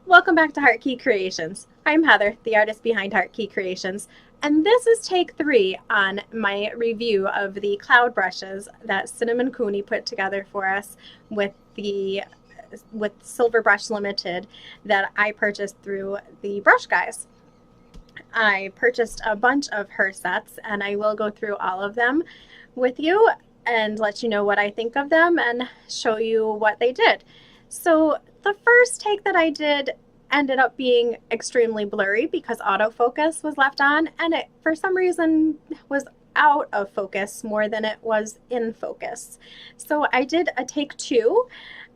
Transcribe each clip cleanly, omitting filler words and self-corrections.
Welcome back to Heart Key Creations. I'm Heather, the artist behind Heart Key Creations, and this is take 3 on my review of the cloud brushes that Cinnamon Cooney put together for us with Silver Brush Limited that I purchased through the Brush Guys. I purchased a bunch of her sets, and I will go through all of them with you and let you know what I think of them and show you what they did. So the first take that I did ended up being extremely blurry because autofocus was left on, and it for some reason was out of focus more than it was in focus. So I did a take 2,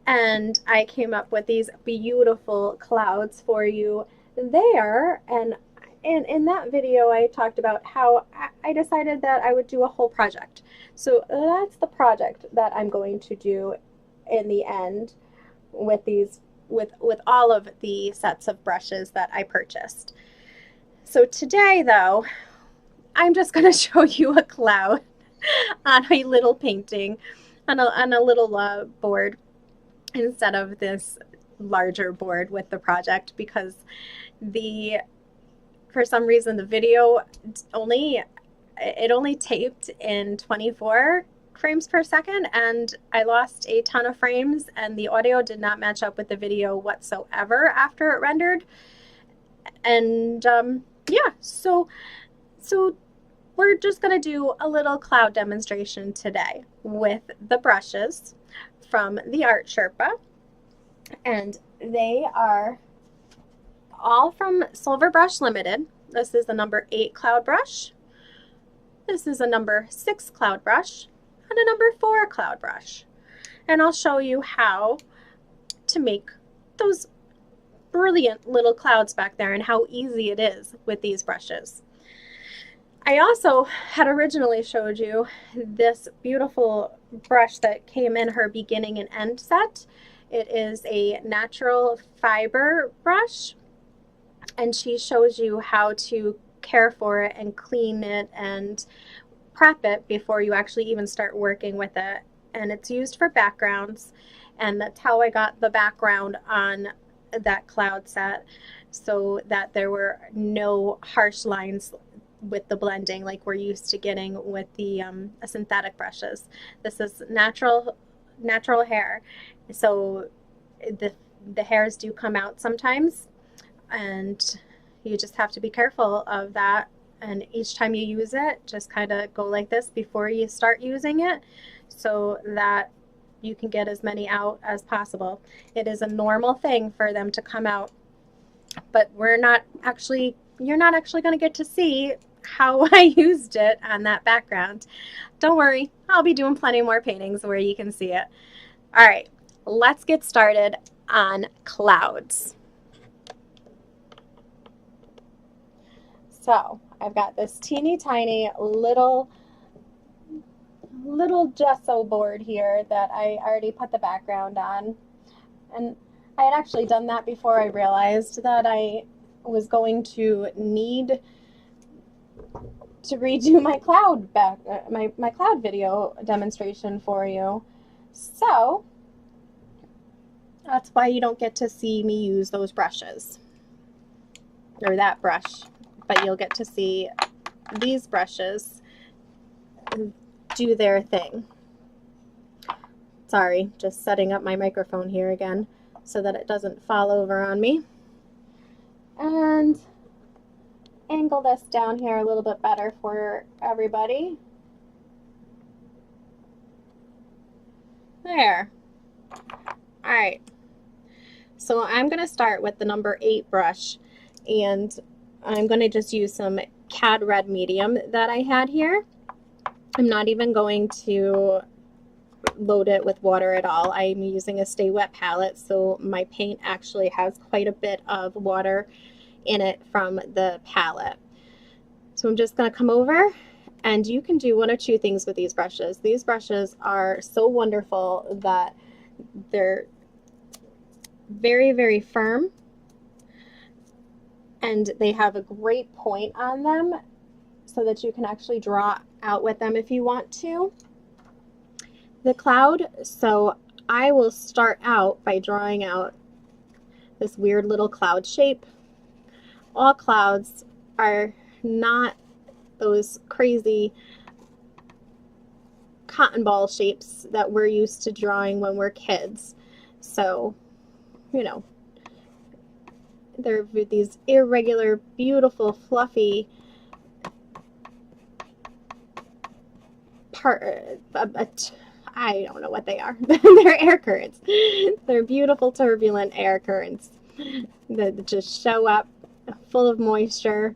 and I came up with these beautiful clouds for you there. And in that video, I talked about how I decided that I would do a whole project. So that's the project that I'm going to do in the end with these, with all of the sets of brushes that I purchased. So today, though, I'm just going to show you a cloud on a little painting on a little board instead of this larger board with the project, because for some reason the video only taped in 24 frames per second, and I lost a ton of frames, and the audio did not match up with the video whatsoever after it rendered. And yeah, so we're just going to do a little cloud demonstration today with the brushes from the Art Sherpa, and they are all from Silver Brush Limited. This is a number 8 cloud brush. This is a number 6 cloud brush and a number 4 cloud brush. And I'll show you how to make those brilliant little clouds back there and how easy it is with these brushes. I also had originally showed you this beautiful brush that came in her beginning and end set. It is a natural fiber brush, and she shows you how to care for it and clean it and prep it before you actually even start working with it. And it's used for backgrounds, and that's how I got the background on that cloud set, so that there were no harsh lines with the blending like we're used to getting with the synthetic brushes. This is natural hair, so the hairs do come out sometimes, and you just have to be careful of that. And each time you use it, just kind of go like this before you start using it, so that you can get as many out as possible. It is a normal thing for them to come out, but you're not actually going to get to see how I used it on that background. Don't worry, I'll be doing plenty more paintings where you can see it. All right, let's get started on clouds. So I've got this teeny tiny little gesso board here that I already put the background on, and I had actually done that before I realized that I was going to need to redo my cloud my cloud video demonstration for you. So that's why you don't get to see me use those brushes, or that brush, but you'll get to see these brushes do their thing. Sorry, just setting up my microphone here again so that it doesn't fall over on me. And angle this down here a little bit better for everybody. There. All right. So I'm going to start with the number 8 brush, and I'm going to just use some Cad Red Medium that I had here. I'm not even going to load it with water at all. I'm using a Stay Wet palette, so my paint actually has quite a bit of water in it from the palette. So I'm just going to come over, and you can do one or two things with these brushes. These brushes are so wonderful that they're very, very firm, and they have a great point on them so that you can actually draw out with them if you want to. The cloud, so I will start out by drawing out this weird little cloud shape. All clouds are not those crazy cotton ball shapes that we're used to drawing when we're kids. So, you know, they're these irregular, beautiful, fluffy I don't know what they are. They're air currents. They're beautiful, turbulent air currents that just show up full of moisture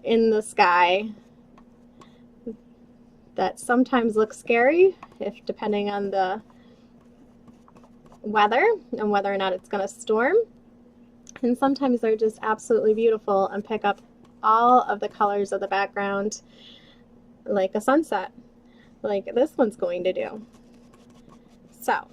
in the sky that sometimes look scary, if depending on the weather and whether or not it's going to storm. And sometimes they're just absolutely beautiful and pick up all of the colors of the background like a sunset, like this one's going to do. So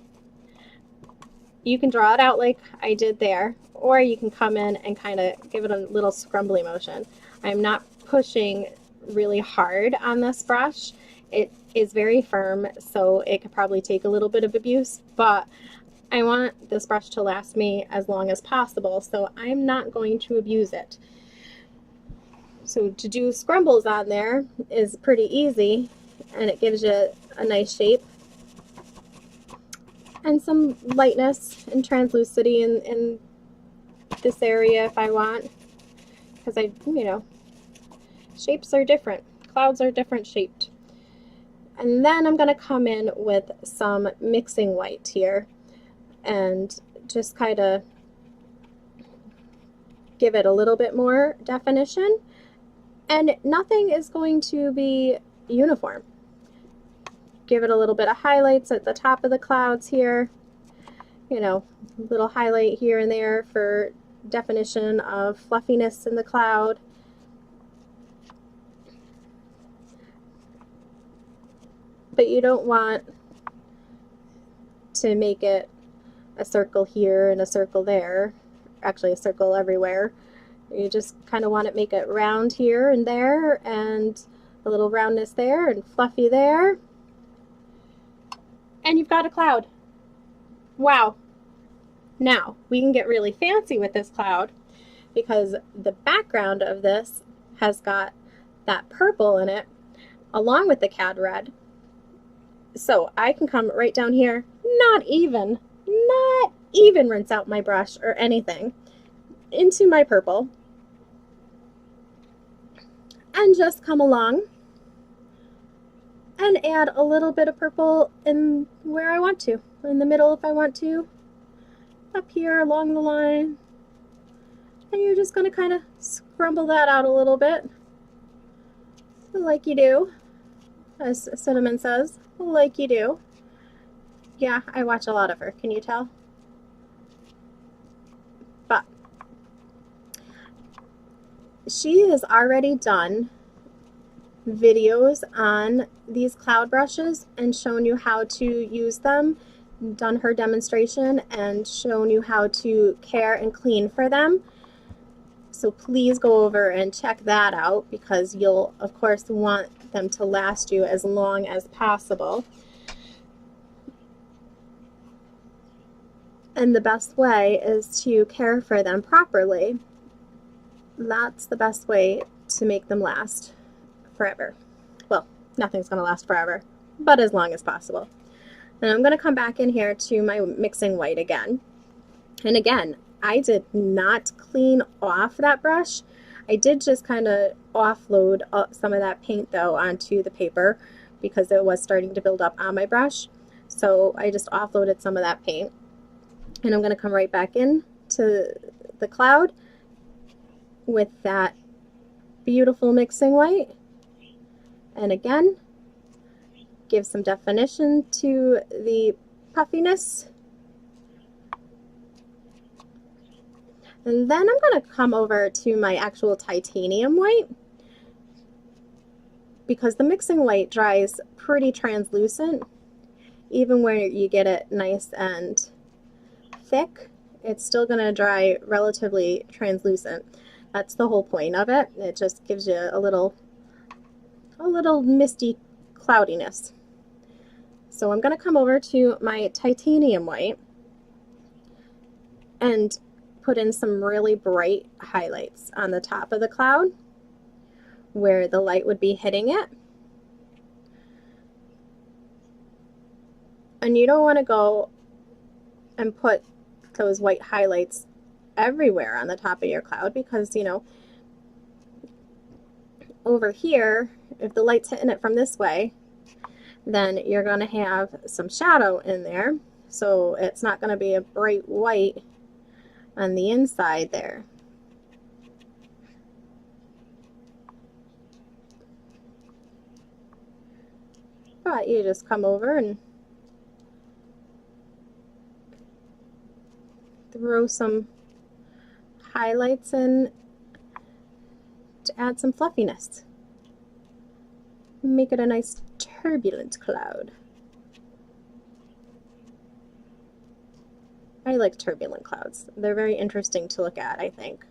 you can draw it out like I did there, or you can come in and kind of give it a little scrumbly motion. I'm not pushing really hard on this brush. It is very firm, so it could probably take a little bit of abuse, but I want this brush to last me as long as possible, so I'm not going to abuse it. So to do scrumbles on there is pretty easy, and it gives you a nice shape and some lightness and translucency in this area if I want, because shapes are different. Clouds are different shaped. And then I'm going to come in with some mixing white here and just kind of give it a little bit more definition. And nothing is going to be uniform. Give it a little bit of highlights at the top of the clouds here. A little highlight here and there for definition of fluffiness in the cloud. But you don't want to make it a circle here and a circle there, actually a circle everywhere. You just kind of want to make it round here and there, and a little roundness there and fluffy there. And you've got a cloud. Wow. Now, we can get really fancy with this cloud because the background of this has got that purple in it along with the cad red. So I can come right down here, not even rinse out my brush or anything, into my purple, and just come along and add a little bit of purple in where I want to, in the middle if I want to, up here along the line. And you're just going to kind of scrumble that out a little bit, like you do, as Cinnamon says, like you do. Yeah, I watch a lot of her, can you tell? But she has already done videos on these cloud brushes and shown you how to use them, done her demonstration and shown you how to care and clean for them. So please go over and check that out, because you'll of course want them to last you as long as possible. And the best way is to care for them properly. That's the best way to make them last forever. Well, nothing's going to last forever, but as long as possible. And I'm going to come back in here to my mixing white again. And again, I did not clean off that brush. I did just kind of offload some of that paint though onto the paper because it was starting to build up on my brush. So I just offloaded some of that paint. And I'm going to come right back in to the cloud with that beautiful mixing white. And again, give some definition to the puffiness. And then I'm going to come over to my actual titanium white, because the mixing white dries pretty translucent. Even where you get it nice and thick, it's still going to dry relatively translucent. That's the whole point of it. It just gives you a little misty cloudiness. So I'm going to come over to my titanium white and put in some really bright highlights on the top of the cloud where the light would be hitting it. And you don't want to go and put those white highlights everywhere on the top of your cloud, because, you know, over here, if the light's hitting it from this way, then you're going to have some shadow in there. So it's not going to be a bright white on the inside there. But you just come over and throw some highlights in to add some fluffiness. Make it a nice turbulent cloud. I like turbulent clouds. They're very interesting to look at, I think.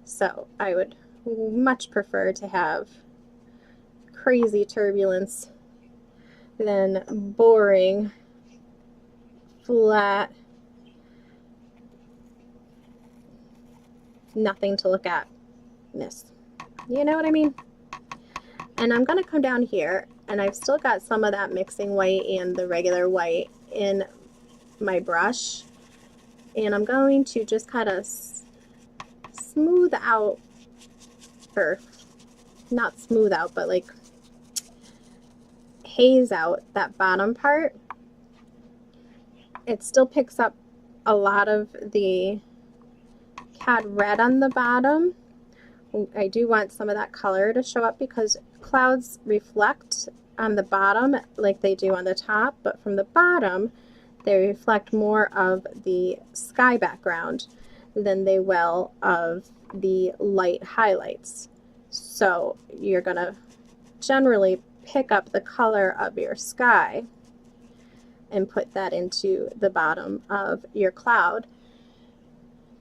So I would much prefer to have crazy turbulence than boring, flat, nothing to look at. You know what I mean? And I'm going to come down here, and I've still got some of that mixing white and the regular white in my brush, and I'm going to just kind of smooth out, or not smooth out, but like haze out that bottom part. It still picks up a lot of the cad red on the bottom. I do want some of that color to show up because clouds reflect on the bottom like they do on the top, but from the bottom they reflect more of the sky background than they will of the light highlights. So you're going to generally pick up the color of your sky and put that into the bottom of your cloud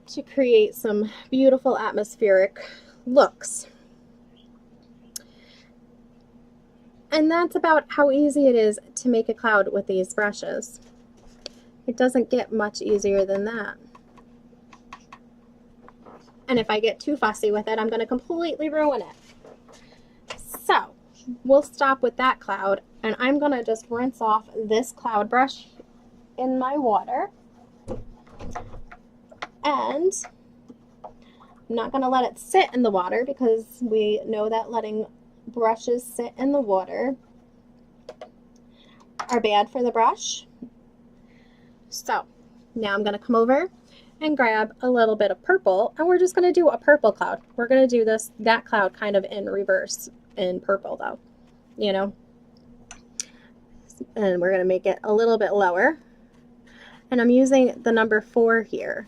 to create some beautiful atmospheric looks. And that's about how easy it is to make a cloud with these brushes. It doesn't get much easier than that. And if I get too fussy with it, I'm going to completely ruin it. So we'll stop with that cloud, and I'm going to just rinse off this cloud brush in my water. And I'm not going to let it sit in the water because we know that letting brushes sit in the water are bad for the brush. So now I'm going to come over and grab a little bit of purple, and we're just going to do a purple cloud. We're going to do that cloud kind of in reverse in purple though, you know. And we're going to make it a little bit lower. And I'm using the number 4 here.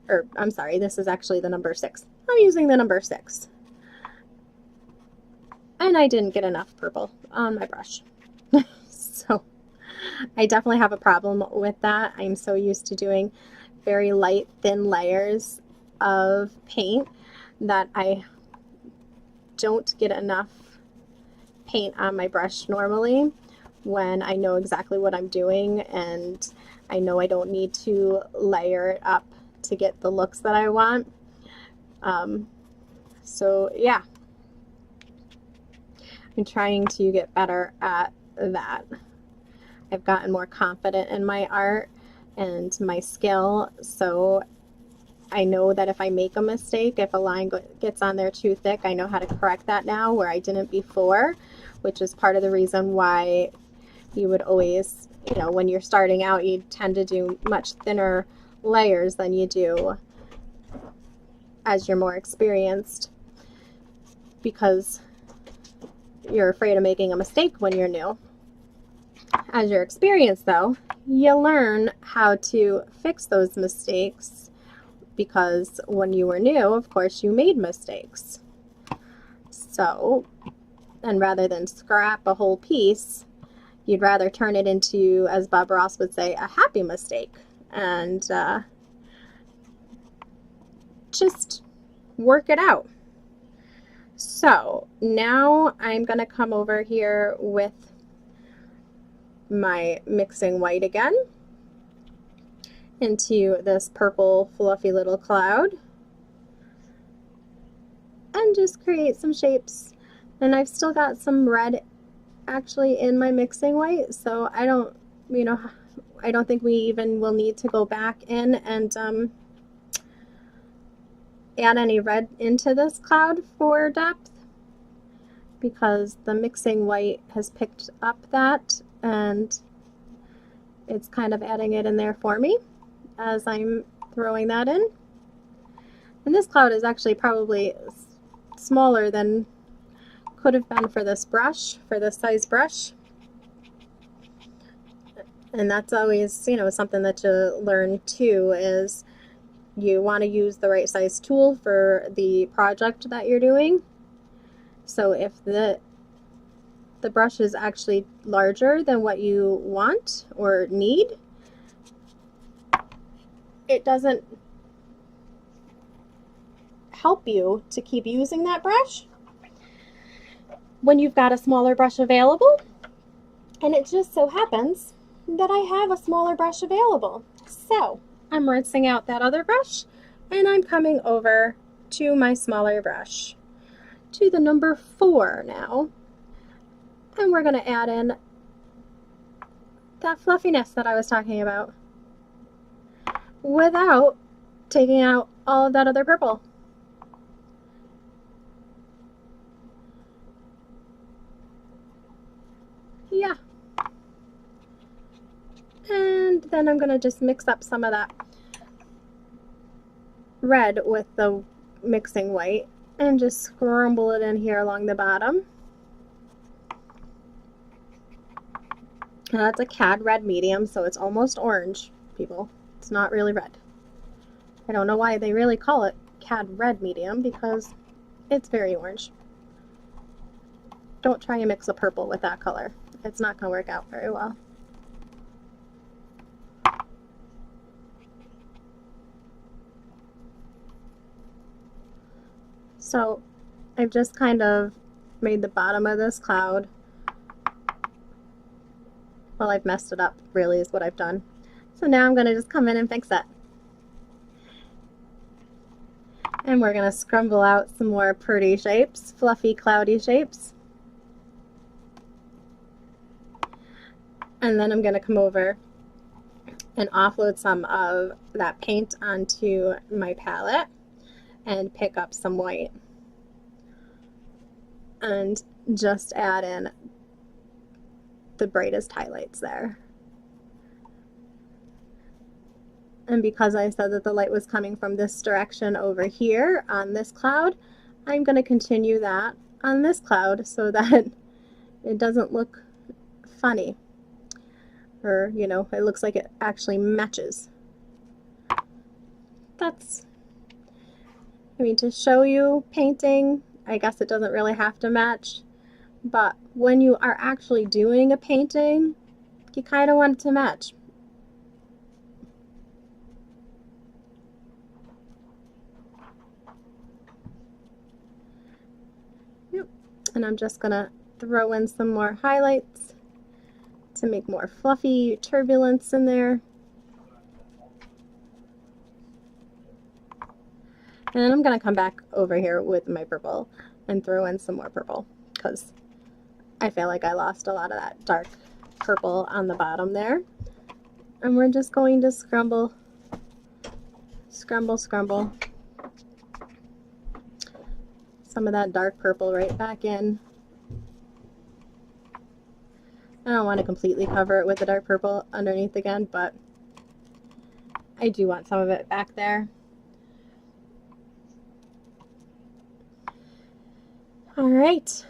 Or I'm sorry, this is actually the number 6. I'm using the number 6. And I didn't get enough purple on my brush. So I definitely have a problem with that. I'm so used to doing very light, thin layers of paint that I don't get enough paint on my brush normally when I know exactly what I'm doing and I know I don't need to layer it up to get the looks that I want. So yeah, I'm trying to get better at that. I've gotten more confident in my art and my skill, so I know that if I make a mistake, if a line gets on there too thick, I know how to correct that now where I didn't before, which is part of the reason why you would always, you know, when you're starting out, you tend to do much thinner layers than you do as you're more experienced, because you're afraid of making a mistake when you're new. As you're experienced though, you learn how to fix those mistakes, because when you were new, of course, you made mistakes. So, and rather than scrap a whole piece, you'd rather turn it into, as Bob Ross would say, a happy mistake, and just work it out. So now I'm going to come over here with my mixing white again, into this purple fluffy little cloud and just create some shapes. And I've still got some red actually in my mixing white, so I don't think we even will need to go back in and add any red into this cloud for depth, because the mixing white has picked up that and it's kind of adding it in there for me as I'm throwing that in. And this cloud is actually probably smaller than could have been for this brush, for this size brush. And that's always, you know, something that you learn too, is you want to use the right size tool for the project that you're doing. So if the brush is actually larger than what you want or need, it doesn't help you to keep using that brush when you've got a smaller brush available. And it just so happens that I have a smaller brush available. So I'm rinsing out that other brush and I'm coming over to my smaller brush, to the number 4 now. And we're going to add in that fluffiness that I was talking about without taking out all of that other purple. Yeah. And then I'm going to just mix up some of that red with the mixing white and just scramble it in here along the bottom. And that's a cad red medium, so it's almost orange, people. It's not really red. I don't know why they really call it cad red medium, because it's very orange. Don't try and mix a purple with that color. It's not going to work out very well. So I've just kind of made the bottom of this cloud. Well, I've messed it up, really, is what I've done. So now I'm going to just come in and fix it. And we're going to scrumble out some more pretty shapes, fluffy, cloudy shapes. And then I'm going to come over and offload some of that paint onto my palette and pick up some white. And just add in the brightest highlights there. And because I said that the light was coming from this direction over here on this cloud, I'm going to continue that on this cloud so that it doesn't look funny, or, you know, it looks like it actually matches. That's, I mean, to show you painting, I guess it doesn't really have to match. But when you are actually doing a painting, you kind of want it to match. Yep. And I'm just going to throw in some more highlights to make more fluffy turbulence in there. And then I'm going to come back over here with my purple and throw in some more purple, because I feel like I lost a lot of that dark purple on the bottom there. And we're just going to scrumble, scrumble, scrumble some of that dark purple right back in. I don't want to completely cover it with the dark purple underneath again, but I do want some of it back there. All right.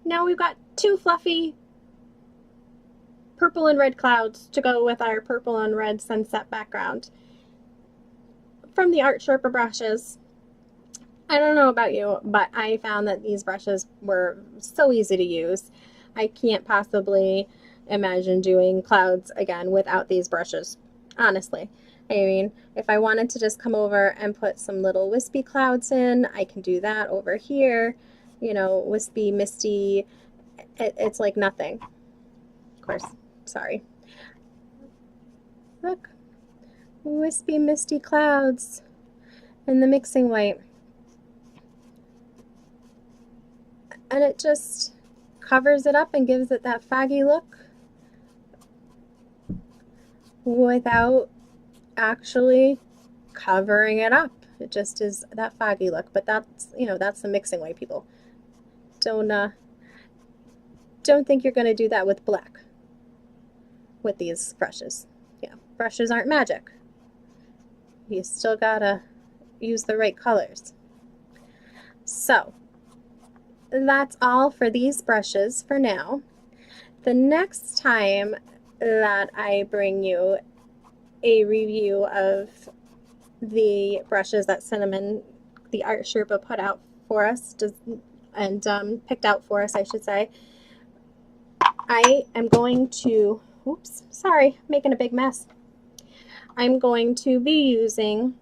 Now we've got 2 fluffy purple and red clouds to go with our purple and red sunset background from the Art Sherpa brushes. I don't know about you, but I found that these brushes were so easy to use. I can't possibly imagine doing clouds again without these brushes, honestly. I mean, if I wanted to just come over and put some little wispy clouds in, I can do that over here. You know, wispy, misty, it's like nothing. Of course, Sorry. Look, wispy, misty clouds in the mixing white. And it just covers it up and gives it that foggy look without actually covering it up. It just is that foggy look. But that's, you know, that's the mixing white, people. Don't think you're going to do that with black with these brushes. Yeah, brushes aren't magic. You still gotta use the right colors. So that's all for these brushes for now. The next time that I bring you a review of the brushes that Cinnamon, the Art Sherpa, put out for us, and picked out for us, I should say, I am going to, oops, sorry, making a big mess. I'm going to be using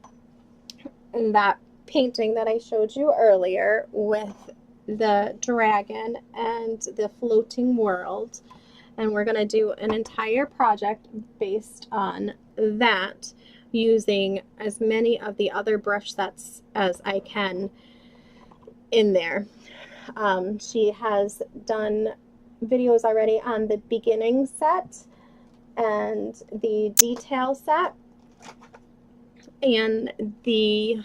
that painting that I showed you earlier with the dragon and the floating world, and we're going to do an entire project based on that, using as many of the other brush sets as I can in there. She has done videos already on the beginning set and the detail set and the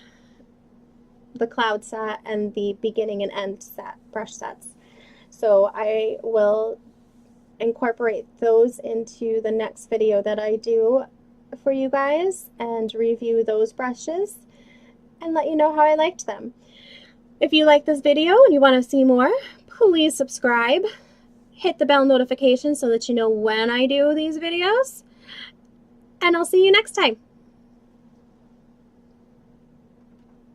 cloud set and the beginning and end set brush sets. So I will incorporate those into the next video that I do for you guys and review those brushes and let you know how I liked them. If you like this video and you want to see more, please subscribe. Hit the bell notification so that you know when I do these videos. And I'll see you next time.